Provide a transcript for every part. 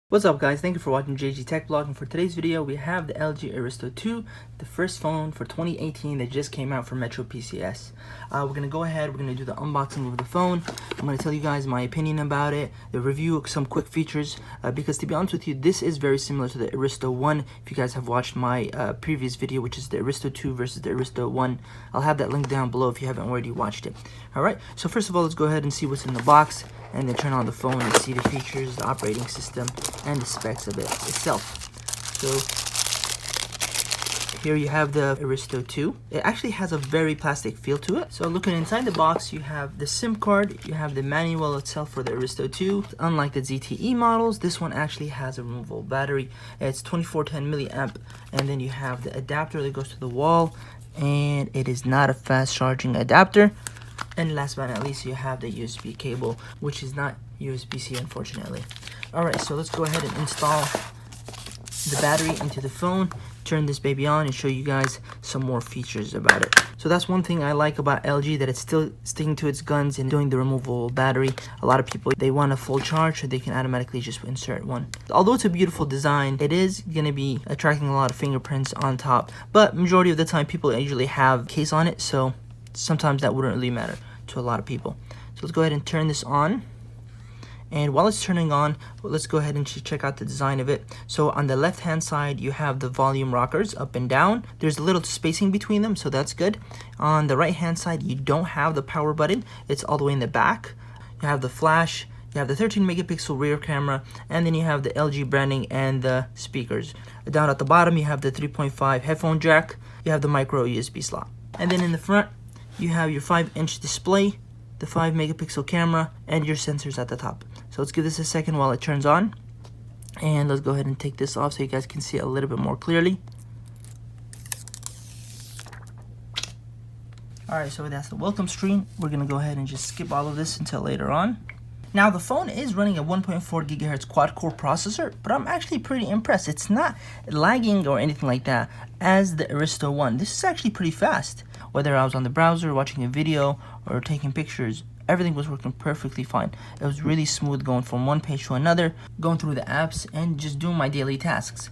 What's up guys, thank you for watching JGTechBlog, and for today's video we have the LG Aristo 2, the first phone for 2018 that just came out from Metro PCS. We're going to go ahead, we're going to do the unboxing of the phone. I'm going to tell you guys my opinion about it, the review, some quick features, because to be honest with you, this is very similar to the Aristo 1. If you guys have watched my previous video, which is the Aristo 2 versus the Aristo 1, I'll have that link down below if you haven't already watched it. Alright, so first of all, let's go ahead and see what's in the box, and then turn on the phone and see the features, the operating system, and the specs of it itself. So here you have the Aristo 2. It actually has a very plastic feel to it. So looking inside the box, you have the SIM card, you have the manual itself for the Aristo 2. Unlike the ZTE models, this one actually has a removable battery. It's 2410 milliamp, and then you have the adapter that goes to the wall, and it is not a fast charging adapter. And last but not least, you have the USB cable, which is not USB-C, unfortunately. Alright, so let's go ahead and install the battery into the phone, turn this baby on, and show you guys some more features about it. So that's one thing I like about LG, that it's still sticking to its guns and doing the removable battery. A lot of people, they want a full charge, so they can automatically just insert one. Although it's a beautiful design, it is going to be attracting a lot of fingerprints on top. But majority of the time, people usually have case on it, so sometimes that wouldn't really matter to a lot of people. So let's go ahead and turn this on. And while it's turning on, let's go ahead and check out the design of it. So on the left hand side, you have the volume rockers up and down. There's a little spacing between them, so that's good. On the right hand side, you don't have the power button. It's all the way in the back. You have the flash, you have the 13 megapixel rear camera, and then you have the LG branding and the speakers. Down at the bottom, you have the 3.5 headphone jack. You have the micro USB slot. And then in the front, you have your 5-inch display, the 5 megapixel camera, and your sensors at the top. So let's give this a second while it turns on, and let's go ahead and take this off so you guys can see it a little bit more clearly. Alright, so that's the welcome screen. We're gonna go ahead and just skip all of this until later on. Now the phone is running a 1.4 gigahertz quad-core processor, but I'm actually pretty impressed. It's not lagging or anything like that as the Aristo 1. This is actually pretty fast. Whether I was on the browser, watching a video, or taking pictures, everything was working perfectly fine. It was really smooth going from one page to another, going through the apps, and just doing my daily tasks.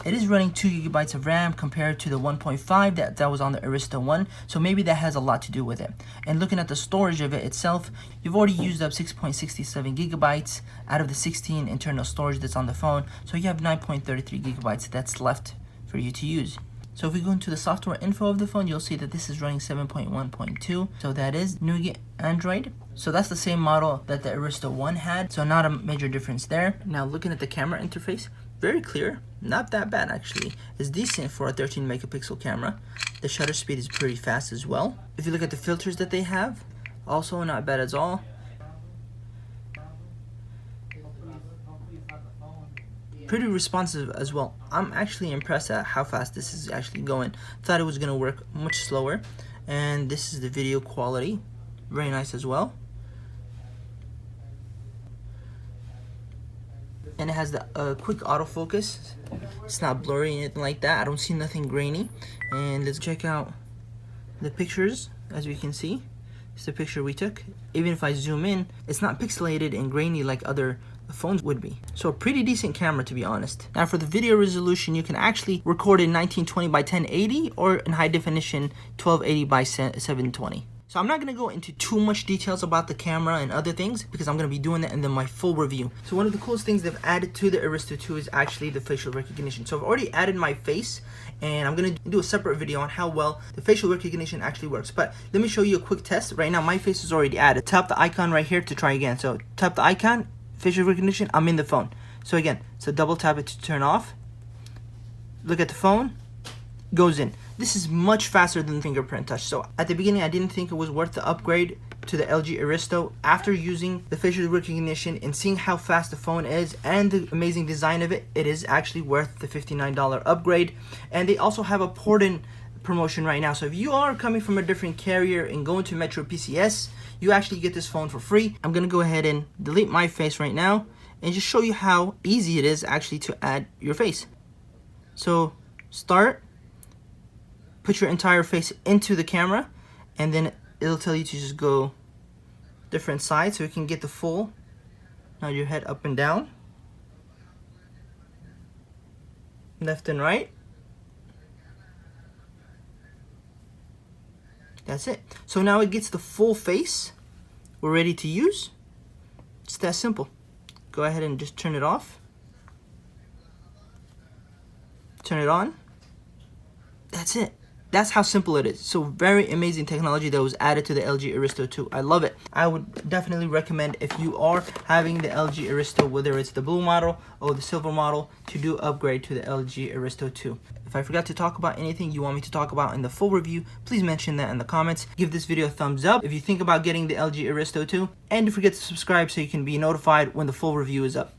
It is running 2 gigabytes of RAM compared to the 1.5 that was on the Aristo 1, so maybe that has a lot to do with it. And looking at the storage of it itself, you've already used up 6.67 gigabytes out of the 16 internal storage that's on the phone, so you have 9.33 gigabytes that's left for you to use. So if we go into the software info of the phone, you'll see that this is running 7.1.2, so that is Nougat Android. So that's the same model that the Aristo 1 had, so not a major difference there. Now looking at the camera interface, very clear, not that bad actually. It's decent for a 13 megapixel camera. The shutter speed is pretty fast as well. If you look at the filters that they have, also not bad at all. Pretty responsive as well. I'm actually impressed at how fast this is actually going. Thought it was gonna work much slower. And this is the video quality, very nice as well. And it has the quick autofocus. It's not blurry or anything like that. I don't see nothing grainy. And let's check out the pictures. As we can see, it's the picture we took. Even if I zoom in, it's not pixelated and grainy like other phones would be. So a pretty decent camera, to be honest. Now for the video resolution, you can actually record in 1920 by 1080 or in high definition 1280 by 720. So I'm not going to go into too much details about the camera and other things because I'm going to be doing that in my full review. So one of the coolest things they've added to the Aristo 2 is actually the facial recognition. So I've already added my face, and I'm going to do a separate video on how well the facial recognition actually works. But let me show you a quick test. Right now my face is already added. Tap the icon right here to try again. So tap the icon, facial recognition, I'm in the phone. So again, so double tap it to turn off. Look at the phone, goes in. This is much faster than fingerprint touch. So at the beginning, I didn't think it was worth the upgrade to the LG Aristo. After using the facial recognition and seeing how fast the phone is and the amazing design of it, it is actually worth the $59 upgrade. And they also have a port-in promotion right now. So if you are coming from a different carrier and going to Metro PCS, you actually get this phone for free. I'm gonna go ahead and delete my face right now and just show you how easy it is actually to add your face. So start, put your entire face into the camera, and then it'll tell you to just go different sides so you can get the full. Now your head up and down. left and right. That's it. So now it gets the full face. We're ready to use. It's that simple. Go ahead and just turn it off. Turn it on. That's it. That's how simple it is. So very amazing technology that was added to the LG Aristo 2. I love it. I would definitely recommend, if you are having the LG Aristo, whether it's the blue model or the silver model, to do upgrade to the LG Aristo 2. If I forgot to talk about anything you want me to talk about in the full review, please mention that in the comments. Give this video a thumbs up if you think about getting the LG Aristo 2. And don't forget to subscribe so you can be notified when the full review is up.